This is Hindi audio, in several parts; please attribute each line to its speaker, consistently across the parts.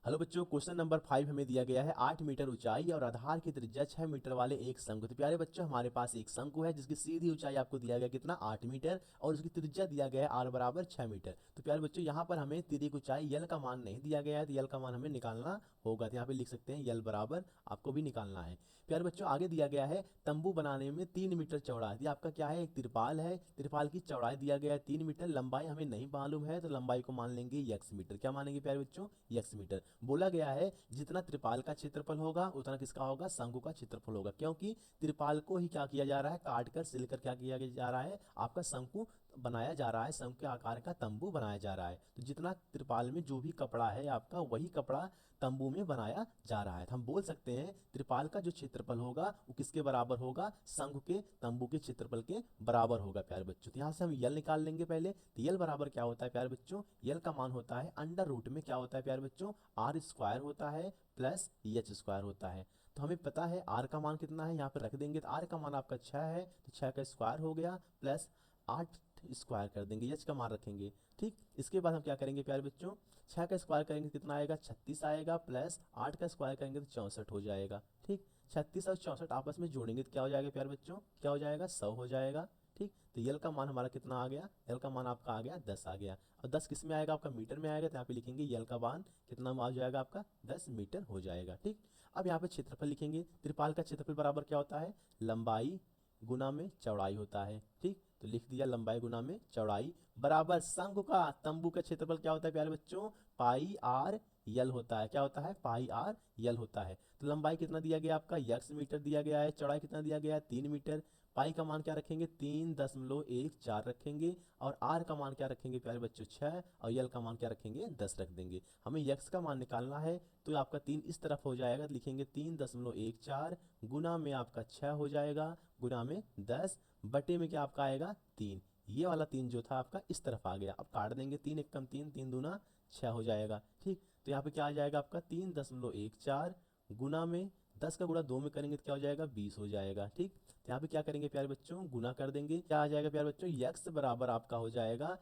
Speaker 1: हेलो बच्चों, क्वेश्चन नंबर 5 हमें दिया गया है 8 मीटर ऊंचाई और आधार की त्रिज्या 6 मीटर वाले एक शंकु। तो प्यारे बच्चों, हमारे पास एक शंकु है जिसकी सीधी ऊंचाई आपको दिया गया कितना 8 मीटर और उसकी त्रिज्या दिया गया है r बराबर 6 मीटर। तो प्यारे बच्चों, यहाँ पर हमें तिर्यक ऊंचाई यल का मान नहीं दिया गया है, तो यल का मान हमें निकालना होगा। तो यहाँ पे लिख सकते हैं यल बराबर आपको भी निकालना है। प्यारे बच्चों, आगे दिया गया है तंबू बनाने में 3 मीटर चौड़ा। ये आपका क्या है, एक तिरपाल है। तिरपाल की चौड़ाई दिया गया है 3 मीटर, लंबाई हमें नहीं मालूम है तो लंबाई को मान लेंगे x मीटर। क्या मानेंगे प्यारे बच्चों, x मीटर। बोला गया है जितना त्रिपाल का क्षेत्रफल होगा उतना किसका होगा, शंकु का क्षेत्रफल होगा, क्योंकि त्रिपाल को ही क्या किया जा रहा है, काट कर सिलकर क्या किया जा रहा है, आपका शंकु बनाया जा रहा है, शंकु के आकार का तंबू बनाया जा रहा है। तो जितना त्रिपाल में जो भी कपड़ा है आपका, वही कपड़ा तंबू में बनाया जा रहा है। तो हम बोल सकते हैं त्रिपाल का जो क्षेत्रफल होगा वो किसके बराबर होगा, शंकु के तंबू के क्षेत्रफल के बराबर होगा प्यारे बच्चों। तो यहाँ से हम यल निकाल लेंगे पहले। तो यल बराबर क्या होता है प्यारे बच्चों, यल का मान होता है अंडर रूट में क्या होता है प्यारे बच्चों, आर स्क्वायर होता है प्लस एच स्क्वायर होता है। तो हमें पता है आर का मान कितना है, यहाँ पर रख देंगे। तो आर का मान आपका 6 है, तो 6 का स्क्वायर हो गया प्लस 8 स्क्वायर कर देंगे, एच का मान रखेंगे। ठीक, इसके बाद हम क्या करेंगे प्यारे बच्चों, 6 का स्क्वायर करेंगे कितना आएगा, 36 आएगा, प्लस 8 का स्क्वायर करेंगे तो 64 हो जाएगा। ठीक, 36 और 64 आपस में जोड़ेंगे तो क्या हो जाएगा प्यारे बच्चों, क्या हो जाएगा, 100 हो जाएगा। ठीक, तो यल का मान हमारा कितना आ गया, यल का मान आपका आ गया 10 आ गया। और 10 किस में आएगा, आपका मीटर में आएगा। तो यहाँ पे लिखेंगे यल का मान कितना आ जाएगा आपका 10 मीटर हो जाएगा। ठीक, अब यहाँ पे क्षेत्रफल लिखेंगे। त्रिपाल का क्षेत्रफल बराबर क्या होता है, लंबाई गुना में चौड़ाई होता है। ठीक, तो लिख दिया लंबाई गुना में चौड़ाई बराबर शंकु का तंबू का क्षेत्रफल क्या होता है प्यारे बच्चों, पाई आर यल होता है। क्या होता है, पाई आर यल होता है। तो लंबाई कितना दिया गया आपका, x मीटर दिया गया है, चौड़ाई कितना दिया गया है 3 मीटर। पाई का मान क्या रखेंगे, 3.14 रखेंगे, और आर का मान क्या रखेंगे प्यारे बच्चों 6, और यल का मान क्या रखेंगे 10 रख देंगे। हमें x का मान निकालना है, तो आपका 3 इस तरफ हो जाएगा, तो लिखेंगे 3.14 गुना में आपका 6 हो जाएगा, गुना में 10, बटे में क्या आपका आएगा 3। ये वाला 3 जो था आपका इस तरफ आ गया। अब काट देंगे, 3 एक कम 3, 3 दूना 6 हो जाएगा। ठीक, तो यहाँ पे क्या आ जाएगा आपका 3.14 गुना में 10 का गुणा 2 में करेंगे तो क्या हो जाएगा 20 हो जाएगा। ठीक, तो यहाँ पे क्या करेंगे प्यारे बच्चों, गुना कर देंगे। क्या आ जाएगा प्यारे बच्चों, x बराबर आपका हो जाएगा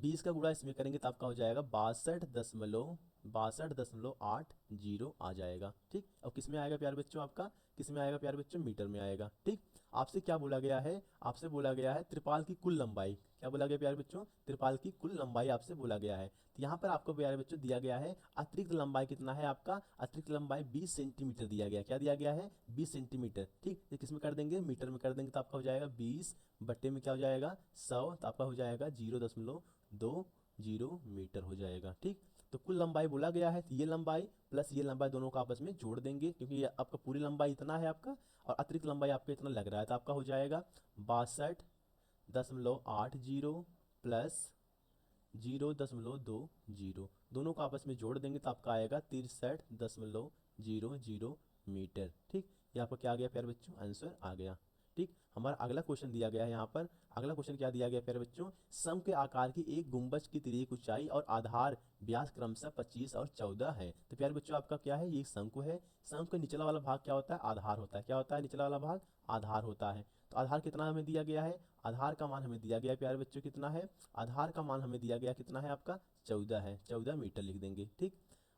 Speaker 1: 20 का गुणा इसमें करेंगे तो आपका हो जाएगा 62.80 आ जाएगा। ठीक, अब किस में आएगा प्यारे बच्चों, आपका किस में आएगा प्यारे बच्चों, मीटर में आएगा। ठीक, आपसे क्या बोला गया है, आपसे बोला गया है त्रिपाल की कुल लंबाई। क्या बोला गया प्यारे बच्चों, त्रिपाल की कुल लंबाई आपसे बोला गया है। तो यहाँ पर आपको प्यारे बच्चों दिया गया है अतिरिक्त लंबाई कितना है आपका, अतिरिक्त लंबाई 20 सेंटीमीटर दिया गया। क्या दिया गया है, 20 सेंटीमीटर। ठीक, तो किस में कर देंगे, मीटर में कर देंगे, तो आपका हो जाएगा 20 बट्टे में क्या हो जाएगा 100, तो आपका हो जाएगा 0.20 मीटर हो जाएगा। ठीक, तो कुल लंबाई बोला गया है, तो ये लंबाई प्लस ये लंबाई दोनों को आपस में जोड़ देंगे, क्योंकि ये आपका पूरी लंबाई इतना है आपका, और अतिरिक्त लंबाई आपका इतना लग रहा है, तो आपका हो जाएगा 62.80 प्लस 0.20, दोनों को आपस में जोड़ देंगे तो आपका आएगा 63.00 मीटर। ठीक, ये आपका क्या आ गया प्यारे बच्चों, आंसर आ गया। ठीक, हमारा अगला क्वेश्चन दिया गया है यहाँ पर। अगला क्वेश्चन क्या दिया गया प्यारे बच्चों, सम के आकार की एक गुंबज की तिर्यक ऊंचाई और आधार व्यास क्रमशः 25 और 14 है। तो प्यारे बच्चों, आपका क्या है, ये एक शंकु है। शंकु का निचला वाला भाग क्या होता है, आधार होता है। क्या होता है, निचला वाला भाग आधार होता है। तो आधार कितना हमें दिया गया है, आधार का मान हमें दिया गया है प्यारे बच्चों कितना है, आधार का मान हमें दिया गया कितना है आपका 14 है, 14 मीटर लिख देंगे। ठीक,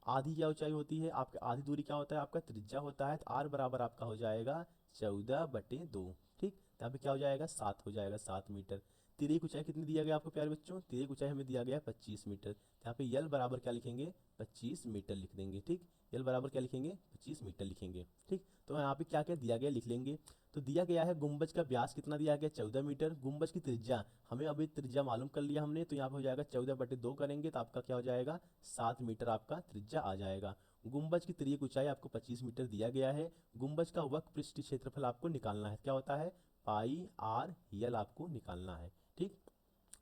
Speaker 1: आधी क्या ऊंचाई होती है आपका, आधी दूरी क्या होता है आपका त्रिज्या होता है। तो आर बराबर आपका हो जाएगा 14/2। ठीक, तो यहाँ पे क्या हो जाएगा 7 हो जाएगा, 7 मीटर। तिर्यक ऊंचाई कितनी दिया गया आपको प्यारे बच्चों, तिर्यक ऊंचाई हमें दिया गया 25 मीटर। तो यहाँ पे यल बराबर क्या लिखेंगे 25 मीटर लिख देंगे। ठीक, यल बराबर क्या लिखेंगे 25 मीटर लिखेंगे। ठीक, तो यहाँ पे क्या क्या दिया गया लिख लेंगे। तो दिया गया है गुंबज का व्यास कितना दिया गया 14 मीटर। गुंबज की त्रिज्या हमें अभी त्रिज्या मालूम कर लिया हमने, तो यहाँ पे हो जाएगा 14/2 करेंगे तो आपका क्या हो जाएगा 7 मीटर आपका त्रिज्या आ जाएगा। गुंबज की तिर्यक ऊंचाई आपको 25 मीटर दिया गया है। गुंबज का वक्र पृष्ठ क्षेत्रफल आपको निकालना है, क्या होता है पाई आर यल आपको निकालना है। ठीक,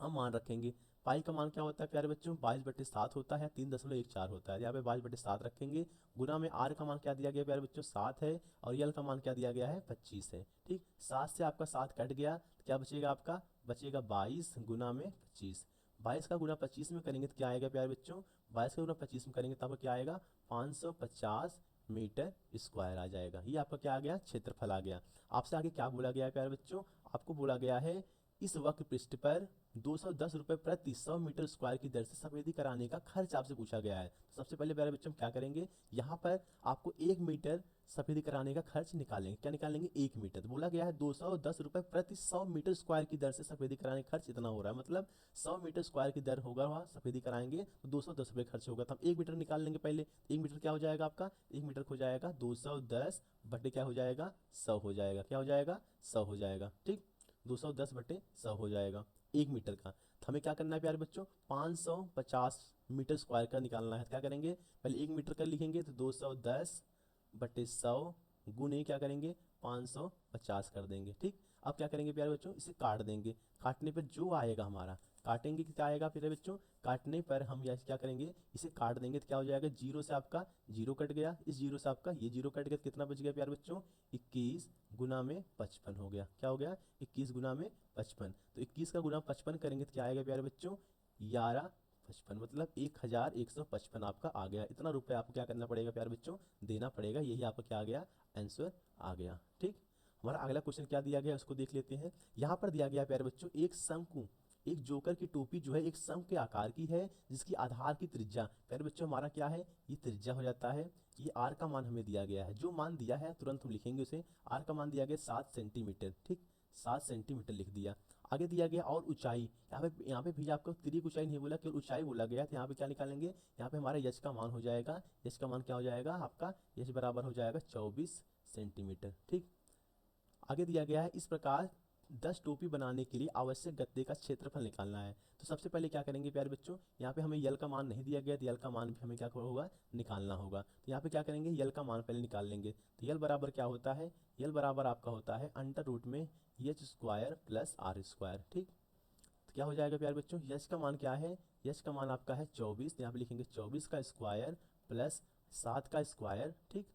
Speaker 1: हम मान रखेंगे पाई का मान क्या होता है प्यारे बच्चों 22/7 होता है, 3.14 होता है। यहाँ पे 22/7 रखेंगे, गुना में आर का मान क्या दिया गया प्यारे बच्चों 7 है, और यल का मान क्या दिया गया है 25 है। ठीक, 7 से आपका 7 कट गया तो क्या बचेगा आपका, बचेगा 22 गुना में 25। 22 का गुना 25 में करेंगे तो क्या आएगा प्यारे बच्चों, 22 का गुना 25 में करेंगे तब क्या आएगा 550 मीटर स्क्वायर आ जाएगा। ये आपका क्या आ गया, क्षेत्रफल आ गया। आपसे आगे क्या बोला गया है प्यारे बच्चों, आपको बोला गया है इस वक्र पृष्ठ पर 210 रुपये प्रति 100 मीटर स्क्वायर की दर से सफेदी कराने का खर्च आपसे पूछा गया है। तो सबसे पहले प्यारे बच्चों हम क्या करेंगे, यहाँ पर आपको 1 मीटर सफेदी कराने का खर्च निकालेंगे। क्या निकालेंगे, 1 मीटर। तो बोला गया है 210 रुपये प्रति 100 मीटर स्क्वायर की दर से सफेदी कराने का खर्च इतना हो रहा है, मतलब 100 मीटर स्क्वायर की दर होगा, वहाँ सफेदी कराएंगे तो 210 रुपये खर्च होगा। तो हम 1 मीटर निकाल लेंगे पहले। 1 मीटर क्या हो जाएगा आपका, 1 मीटर हो जाएगा 210 बटे क्या हो जाएगा, 100 हो जाएगा। क्या हो जाएगा, 100 हो जाएगा। ठीक, 210 बटे 100 हो जाएगा 1 मीटर का। तो हमें क्या करना है प्यारे बच्चों, 550 मीटर स्क्वायर का निकालना है। क्या करेंगे, पहले 1 मीटर का लिखेंगे तो 210 बटे 100 गुने क्या करेंगे, 550 कर देंगे। ठीक, अब क्या करेंगे प्यारे बच्चों, इसे काट देंगे। काटने पर जो आएगा हमारा, काटेंगे क्या आएगा प्यारे बच्चों, काटने पर हम यह क्या करेंगे, इसे काट देंगे तो क्या हो जाएगा, जीरो से आपका जीरो कट गया, इस जीरो से आपका ये जीरो कट गया, तो कितना बच गया प्यारे बच्चों, 21 गुना में 55 हो गया। क्या हो गया, 21 गुना में 55। तो 21 का गुना 55 करेंगे तो क्या आएगा प्यारे बच्चों, 1155, मतलब 1155 आपका आ गया। इतना रुपये आपको क्या करना पड़ेगा प्यारे बच्चों, देना पड़ेगा। यही आपका क्या आ गया, आंसर आ गया। ठीक, हमारा अगला क्वेश्चन क्या दिया गया उसको देख लेते हैं। यहाँ पर दिया गया प्यारे बच्चों, एक शंकु, एक जोकर की टोपी जो है एक शंख के आकार की है, जिसकी आधार की त्रिज्या, प्यारे बच्चों हमारा क्या है, ये त्रिज्या हो जाता है। ये आर का मान हमें दिया गया है, जो मान दिया है तुरंत हम लिखेंगे उसे। आर का मान दिया गया 7 सेंटीमीटर। ठीक, 7 सेंटीमीटर लिख दिया। आगे दिया गया और ऊंचाई, यहाँ पे भी आपको तिरक ऊंचाई नहीं बोला, केवल ऊंचाई बोला गया। तो यहाँ पे क्या निकालेंगे, यहाँ पे हमारा यश का मान हो जाएगा, यश का मान क्या हो जाएगा आपका, यश बराबर हो जाएगा 24 सेंटीमीटर। ठीक, आगे दिया गया है इस प्रकार 10 टोपी बनाने के लिए आवश्यक गत्ते का क्षेत्रफल निकालना है। तो सबसे पहले क्या करेंगे प्यारे बच्चों, यहाँ पे हमें यल का मान नहीं दिया गया, तो यल का मान भी हमें क्या होगा, निकालना होगा। तो यहाँ पे क्या करेंगे, यल का मान पहले निकाल लेंगे। तो यल बराबर क्या होता है, यल बराबर आपका होता है अंडर रूट में H square plus R square. ठीक, तो क्या हो जाएगा प्यारे बच्चों, यश का मान क्या है, यश का मान आपका है 24। तो यहाँ पे लिखेंगे 24 का स्क्वायर प्लस 7 का स्क्वायर। ठीक,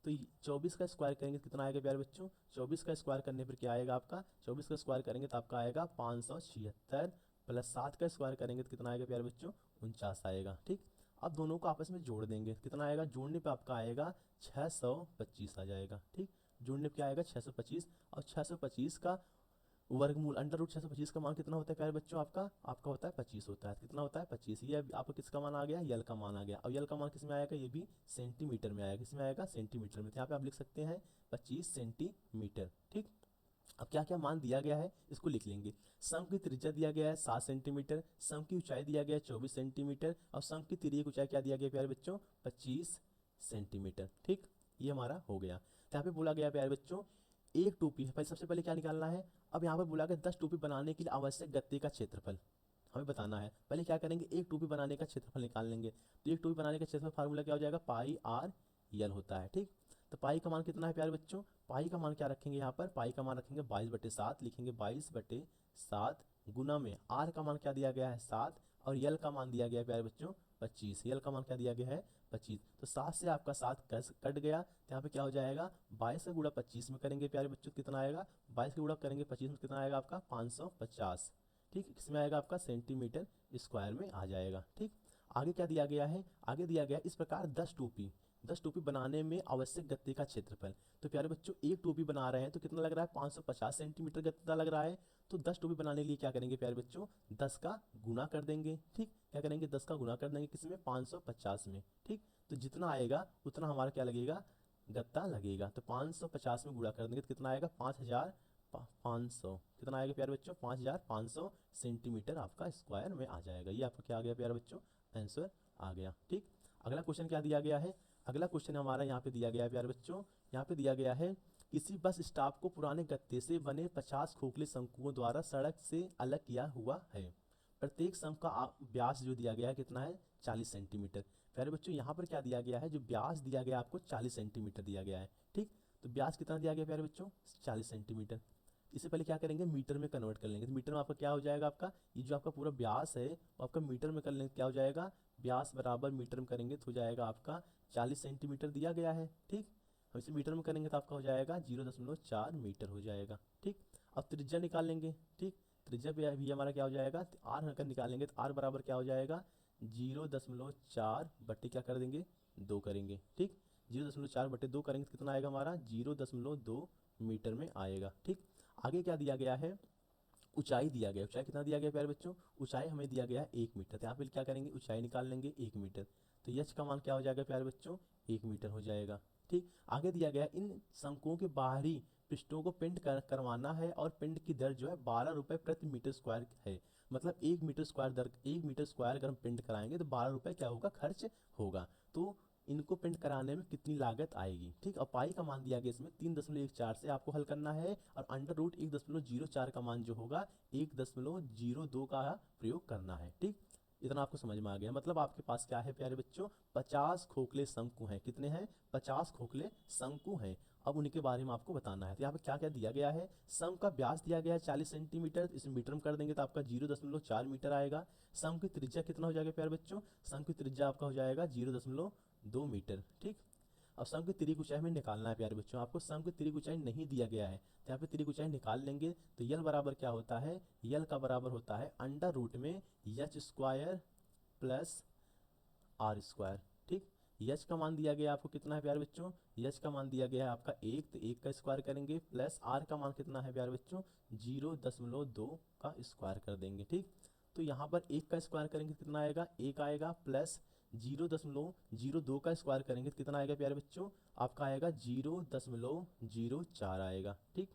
Speaker 1: तो 24 का स्क्वायर करेंगे तो कितना आएगा प्यारे बच्चों, 24 का स्क्वायर करने पर क्या आएगा आपका, 24 का स्क्वायर करेंगे तो आपका आएगा 576 प्लस 7 का स्क्वायर करेंगे तो कितना आएगा प्यारे बच्चों, 49 आएगा। ठीक, अब दोनों को आपस में जोड़ देंगे, कितना आएगा, जोड़ने पे आपका आएगा 625 आ जाएगा। ठीक, जोड़ने पे क्या आएगा 625, और 625 का वर्गमूल अंडर रूट 625 का मान कितना होता है प्यारे बच्चों, आपका आपका होता है 25 होता है। कितना होता है 25, ये आपको किसका मान आ गया, यल का मान आ गया। अब यल का मान किस में आएगा, ये भी सेंटीमीटर में आएगा। किस में आएगा, सेंटीमीटर में। तो यहाँ पे आप लिख सकते हैं 25 सेंटीमीटर। ठीक, अब क्या क्या मान दिया गया है इसको लिख लेंगे। शंख की त्रिज्या दिया गया है 7 सेंटीमीटर, शंख की ऊंचाई दिया गया है 24 सेंटीमीटर, और शंख की तिर्यक ऊंचाई क्या दिया गया प्यारे बच्चों, 25 सेंटीमीटर। ठीक, ये हमारा हो गया। तो यहाँ पे बोला गया प्यारे बच्चों, एक टोपी है, पहले सबसे पहले क्या निकालना है। अब यहाँ पर बोला गया 10 टोपी बनाने के लिए आवश्यक गत्ते का क्षेत्रफल हमें बताना है। पहले क्या करेंगे, एक टोपी बनाने का क्षेत्रफल निकाल लेंगे। तो एक टोपी बनाने का क्षेत्रफल फार्मूला क्या हो जाएगा, पाई आर यल होता है। ठीक, तो पाई का मान कितना है प्यारे बच्चों, पाई का मान क्या रखेंगे, यहाँ पर पाई का मान रखेंगे 22/7, लिखेंगे 22/7 गुना में आर का मान क्या दिया गया है 7, और यल का मान दिया गया है प्यारे बच्चों 25। यल का मान क्या दिया गया है 25। तो 7 से आपका 7 कट गया, तो यहाँ पे क्या हो जाएगा, 22 का गुणा 25 में करेंगे प्यारे बच्चों कितना आएगा, 22 का गुणा करेंगे 25 में कितना आएगा आपका 550। ठीक, इसमें आएगा आपका सेंटीमीटर स्क्वायर में आ जाएगा। ठीक, आगे क्या दिया गया है, आगे दिया गया इस प्रकार 10 टोपी बनाने में आवश्यक गत्ते का क्षेत्रफल। तो प्यारे बच्चों एक टोपी बना रहे हैं तो कितना लग रहा है, 550 सेंटीमीटर गत्ता लग रहा है। तो 10 टोपी बनाने के लिए क्या करेंगे प्यारे बच्चों, 10 का गुना कर देंगे। ठीक, क्या करेंगे 10 का गुना कर देंगे किसमें, 550 में। ठीक, तो जितना आएगा उतना हमारा क्या लगेगा, गत्ता लगेगा। तो 550 में गुणा कर देंगे तो कितना आएगा 5500, कितना आएगा प्यारे बच्चों 5500 सेंटीमीटर आपका स्क्वायर में आ जाएगा। ये आपका क्या आ गया प्यारे बच्चों, आंसर आ गया। ठीक, अगला क्वेश्चन क्या दिया गया है, अगला क्वेश्चन हमारा यहाँ पे दिया गया है प्यारे बच्चों, यहाँ पे दिया गया है किसी बस स्टॉप को पुराने गत्ते से बने 50 खोखले शंकुओं द्वारा सड़क से अलग किया हुआ है। प्रत्येक शंख का व्यास जो दिया गया है कितना है, 40 सेंटीमीटर। प्यारे बच्चों यहाँ पर क्या दिया गया है, जो व्यास दिया गया आपको 40 सेंटीमीटर दिया गया है। ठीक, तो व्यास कितना दिया गया प्यारे बच्चों, 40 सेंटीमीटर। इससे पहले क्या करेंगे, मीटर में कन्वर्ट कर लेंगे। तो मीटर में आपका क्या हो जाएगा, आपका ये जो आपका पूरा व्यास है वो आपका मीटर में कर लेंगे, क्या हो जाएगा, व्यास बराबर मीटर में करेंगे तो हो जाएगा आपका 40 सेंटीमीटर दिया गया है। ठीक, हम इसे मीटर में करेंगे तो आपका हो जाएगा 0.4 मीटर हो जाएगा। ठीक, अब त्रिज्या निकाल लेंगे। ठीक, त्रिज्या भी हमारा क्या हो जाएगा, आर अगर निकालेंगे तो आर बराबर क्या हो जाएगा, 0.4 बट्टे क्या कर देंगे, 2 करेंगे। ठीक, 0.4 बट्टे 2 करेंगे तो कितना आएगा हमारा, 0.2 मीटर में आएगा। ठीक, आगे क्या दिया गया है, ऊंचाई दिया गया, ऊंचाई कितना दिया गया प्यारे बच्चों, ऊंचाई हमें दिया गया 1 मीटर। तो यहाँ पे क्या करेंगे, ऊंचाई निकाल लेंगे 1 मीटर। तो यच का मान क्या हो जाएगा प्यारे बच्चों, 1 मीटर हो जाएगा। ठीक, आगे दिया गया इन शंकुओं के बाहरी पृष्ठों को पेंट करवाना है और पेंट की दर जो है 12 रुपये प्रति मीटर स्क्वायर है। मतलब 1 मीटर स्क्वायर अगर हम पेंट कराएंगे तो 12 रुपये क्या होगा, खर्च होगा। तो इनको पेंट कराने में कितनी लागत आएगी। ठीक, और पाई का मान दिया गया इसमें 3.14 से आपको हल करना है, और अंडर रूट 1.04 का मान जो होगा 1.02 का प्रयोग करना है। ठीक, इतना आपको समझ में आ गया। मतलब आपके पास क्या है प्यारे बच्चों, 50 खोखले शंकु हैं। कितने हैं, 50 खोखले शंकु हैं। अब उनके बारे में आपको बताना है। तो यहाँ पे क्या क्या दिया गया है, शंकु का व्यास दिया गया है 40 सेंटीमीटर, इसे मीटर में कर देंगे तो आपका 0.4 मीटर आएगा। शंकु की त्रिज्या कितना हो जाएगा प्यारे बच्चों, शंकु की त्रिज्या आपका हो जाएगा 0.2 मीटर। ठीक, अब शंकु की त्रिक ऊंचाई में निकालना है प्यारे बच्चों आपको। शंकु की त्रिक ऊंचाई नहीं दिया गया है, तो यहाँ पे त्रिक ऊंचाई निकाल लेंगे। तो यल बराबर क्या होता है, यल का बराबर होता है अंडर रूट में H square plus R square. ठीक, यच का मान दिया गया आपको कितना है प्यारे बच्चों, यच का मान दिया गया है आपका 1, तो 1 का स्क्वायर करेंगे, प्लस आर का मान कितना है प्यारे बच्चों, 0.2 का स्क्वायर कर देंगे। ठीक, तो यहाँ पर 1 का स्क्वायर करेंगे तो कितना आएगा, 1 आएगा, प्लस 0.02 का स्क्वायर करेंगे तो कितना आएगा प्यारे बच्चों, आपका आएगा 0.04 आएगा। ठीक,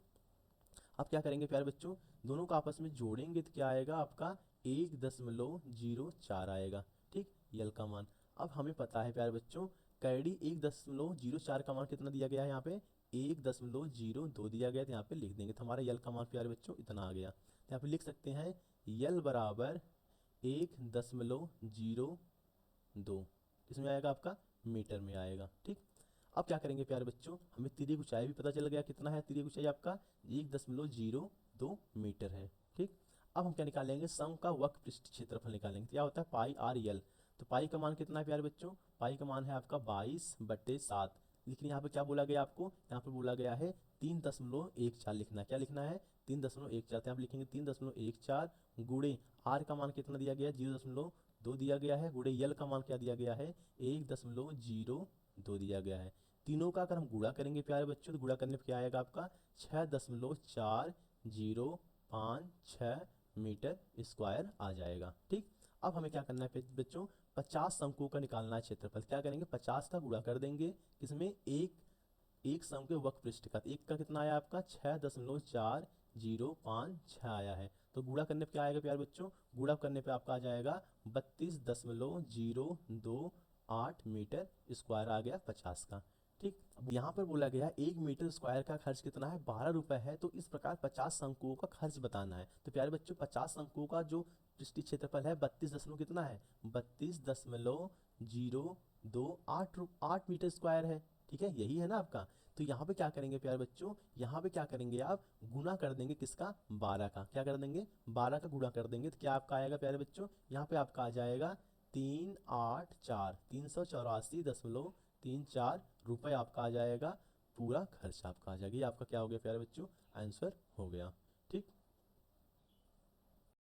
Speaker 1: अब क्या करेंगे प्यारे बच्चों, दोनों को आपस में जोड़ेंगे तो क्या आएगा आपका 1.04 आएगा। ठीक, यल का मान। अब हमें पता है प्यारे बच्चों, कैडी 1.04 का मान कितना दिया गया है, यहाँ पे 1.02 दिया गया, तो यहाँ पे लिख देंगे। तो हमारा यल का मान प्यारे बच्चों इतना आ गया। तो यहाँ पे लिख सकते हैं यल बराबर 1.02, किसमें आएगा आपका, मीटर में आएगा। ठीक, अब क्या करेंगे प्यारे बच्चों, हमें तिर्यक ऊंचाई भी पता चल गया, कितना है तिर्यक ऊंचाई आपका 1.02 मीटर है। ठीक, अब हम क्या निकालेंगे, शंकु का वक्र पृष्ठ क्षेत्रफल निकालेंगे। क्या होता है, पाई आर यल। तो पाई का मान कितना है प्यारे बच्चों, पाई का मान है आपका 22/7। लेकिन यहाँ पे क्या बोला गया आपको, यहाँ पे बोला गया है 3.14 लिखना है। क्या लिखना है, 3.14। तो यहाँ पे लिखेंगे 3.14 गुणे आर का मान कितना दिया गया है, 0.2 दिया गया है, गुणे यल का मान क्या दिया गया है, 1.02 दिया गया है। तीनों का अगर हम गुणा करेंगे प्यारे बच्चों, तो गुणा करने पर क्या आएगा आपका 6.4056 मीटर स्क्वायर आ जाएगा। ठीक, अब हमें क्या करना है बच्चों, 50 शंकुओं का निकालना है क्षेत्रफल। क्या करेंगे, 50 का गुणा कर देंगे किसमें, एक शंकु के वक्र पृष्ठ का। तो एक का कितना आया आपका 6.4056 आया है। तो गुणा करने पे क्या आएगा प्यारे बच्चों, गुणा करने पे आपका आ जाएगा 32.028 मीटर स्क्वायर आ गया 50 का। ठीक, अब यहाँ पर बोला गया 1 मीटर स्क्वायर का खर्च कितना है, 12 रुपये है। तो इस प्रकार 50 शंकुओं का खर्च बताना है। तो प्यारे बच्चों 50 शंकुओं का जो पृष्ठीय क्षेत्रफल है 32.8 मीटर स्क्वायर है। ठीक है, यही है ना आपका। तो यहाँ पे क्या करेंगे प्यारे बच्चों, यहाँ पे क्या करेंगे आप, गुना कर देंगे किसका, 12 का। क्या कर देंगे, 12 का गुणा कर देंगे। तो क्या आपका आएगा प्यारे बच्चों, यहाँ पे आपका आ जाएगा 384 रुपये आपका आ जाएगा। पूरा खर्च आपका आ जाएगा। ये आपका क्या हो गया प्यारे बच्चों, आंसर हो गया। ठीक।